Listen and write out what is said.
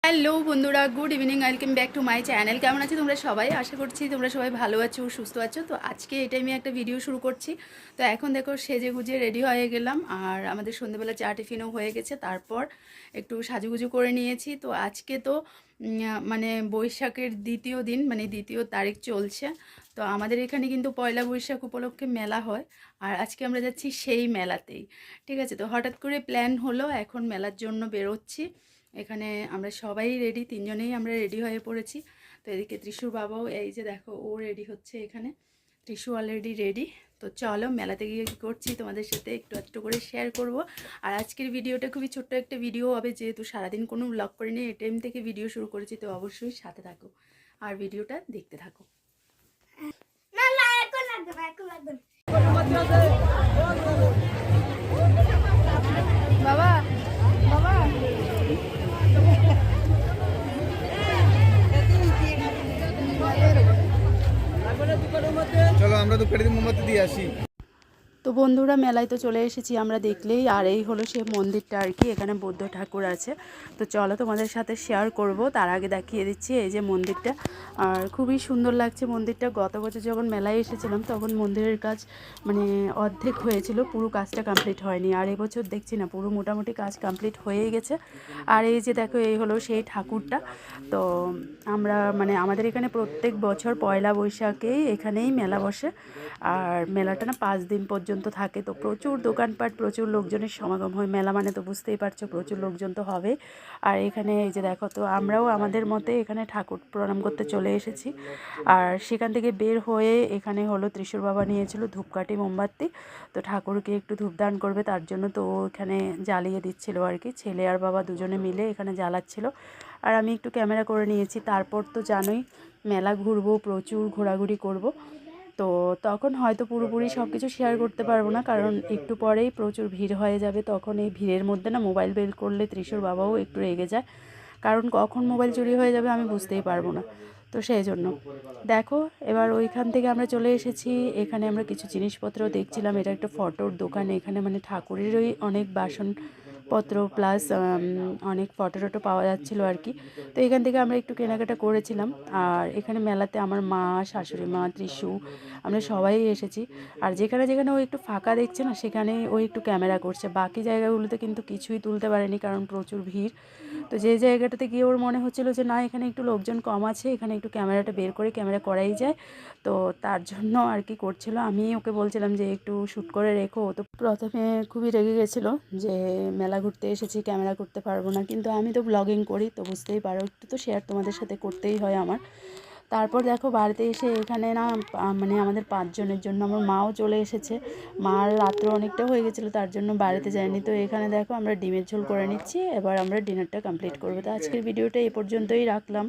Hello বন্ধুরা, good evening, welcome back to my channel. কেমন আছো তোমরা সবাই? আশা করছি তোমরা সবাই ভালো আছো, সুস্থ আছো। তো আজকে এই টাইমে একটা ভিডিও শুরু করছি। তো এখন দেখো সেজে গুজে রেডি হয়ে গেলাম, আর আমাদের সন্ধ্যেবেলা চা টিফিনও হয়ে গেছে। তারপর একটু সাজুগুজু করে নিয়েছি। তো আজকে তো মানে বৈশাখের দ্বিতীয় দিন, মানে দ্বিতীয় তারিখ চলছে। তো আমাদের এখানে কিন্তু পয়লা বৈশাখ উপলক্ষে মেলা হয়, আর আজকে আমরা যাচ্ছি সেই মেলাতেই। ঠিক আছে, তো হঠাৎ করে প্ল্যান হলো, এখন মেলার জন্য বেরোচ্ছি। এখানে আমরা সবাই রেডি, তিনজনেই আমরা রেডি হয়ে পড়েছি। তো এদিকে ত্রিশুর বাবাও এই যে দেখো ও রেডি হচ্ছে, এখানে ত্রিশু অলরেডি রেডি। তো চলো মেলাতে গিয়ে কী করছি তোমাদের সাথে একটু একটু করে শেয়ার করব। আর আজকের ভিডিওটা খুবই ছোট্ট একটা ভিডিও হবে, যেহেতু সারাদিন কোনো ব্লগ করিনি, এই টাইম থেকে ভিডিও শুরু করেছি। তো অবশ্যই সাথে থাকো আর ভিডিওটা দেখতে থাকো। বাবা বাবা চলো আমরা তো পেড়ে মোমবাতি দিয়ে আসি। তো বন্ধুরা, মেলায় তো চলে এসেছি আমরা দেখলেই। আর এই হলো সেই মন্দিরটা আর কি, এখানে বৌদ্ধ ঠাকুর আছে। তো চলো তোমাদের সাথে শেয়ার করব, তার আগে দেখিয়ে দিচ্ছি এই যে মন্দিরটা। আর খুবই সুন্দর লাগছে মন্দিরটা। গত বছর যখন মেলায় এসেছিলাম তখন মন্দিরের কাজ মানে অর্ধেক হয়েছিল, পুরো কাজটা কমপ্লিট হয়নি। আর এবছর দেখছি না, পুরো মোটামুটি কাজ কমপ্লিট হয়েই গেছে। আর এই যে দেখো এই হলো সেই ঠাকুরটা। তো আমরা মানে আমাদের এখানে প্রত্যেক বছর পয়লা বৈশাখেই এখানেই মেলা বসে। আর মেলাটা না 5 দিন পর্যন্ত থাকে। তো প্রচুর দোকানপাট, প্রচুর লোকজনের সমাগম হয়। মেলা মানে তো বুঝতেই পারছো, প্রচুর লোকজন তো হবে। আর এখানে এই যে দেখো, তো আমরাও আমাদের মতে এখানে ঠাকুর প্রণাম করতে চলে এসেছি। আর সেখান থেকে বের হয়ে এখানে হলো ত্রিশূর বাবা নিয়েছিল ধূপকাঠি মোমবাতি। তো ঠাকুরকে একটু ধূপদান করবে, তার জন্য তো এখানে জ্বালিয়ে দিচ্ছিল আর কি। ছেলে আর বাবা দুজনে মিলে এখানে জ্বালাচ্ছিল, আর আমি একটু ক্যামেরা করে নিয়েছি। তারপর তো জানোই মেলা ঘুরবো, প্রচুর ঘোরাঘুরি করব। তো তখন হয়তো পুরোপুরি সব কিছু শেয়ার করতে পারবো না, কারণ একটু পরেই প্রচুর ভিড় হয়ে যাবে। তখন এই ভিড়ের মধ্যে না মোবাইল বের করলে ত্রিশুর বাবাও একটু রেগে যায়, কারণ কখন মোবাইল চুরি হয়ে যাবে আমি বুঝতেই পারবো না। তো সেই জন্য দেখো, এবার ওইখান থেকে আমরা চলে এসেছি। এখানে আমরা কিছু জিনিসপত্র দেখছিলাম। এটা একটা ফটোর দোকান, এখানে মানে ঠাকুরেরই অনেক বাসনপত্র প্লাস অনেক ফটো টটো পাওয়া যাচ্ছিলো আর কি। তো এখান থেকে আমরা একটু কেনাকাটা করেছিলাম। আর এখানে মেলাতে আমার মা, শাশুড়ি মা, ত্রিশু, আমরা সবাই এসেছি। আর যেখানে যেখানে ও একটু ফাঁকা দেখছে না, সেখানে ও একটু ক্যামেরা করছে। বাকি জায়গাগুলোতে কিন্তু কিছুই তুলতে পারেনি, কারণ প্রচুর ভিড়। তো যে জায়গাটাতে গিয়ে ওর মনে হচ্ছিলো যে না, এখানে একটু লোকজন কম আছে, এখানে একটু ক্যামেরাটা বের করে ক্যামেরা করাই যায়, তো তার জন্য আর কি করছিল। আমি ওকে বলছিলাম যে একটু শ্যুট করে রেখো। তো প্রথমে খুবই রেগে গেছিলো যে মেলা ঘুরতে এসেছি, ক্যামেরা করতে পারবো না, কিন্তু আমি তো ব্লগিং করি, তো বুঝতেই পারো, একটু তো শেয়ার তোমাদের সাথে করতেই হয় আমার। তারপর দেখো বাড়িতে এসে এখানে না মানে আমাদের 5 জনের জন্য আমার মাও চলে এসেছে। মার রাত্র অনেকটা হয়ে গেছিলো, তার জন্য বাড়িতে যায়নি। তো এখানে দেখো আমরা ডিমের ঝোল করে নিচ্ছি, এবার আমরা ডিনারটা কমপ্লিট করবো। তো আজকের ভিডিওটা এই পর্যন্তই রাখলাম।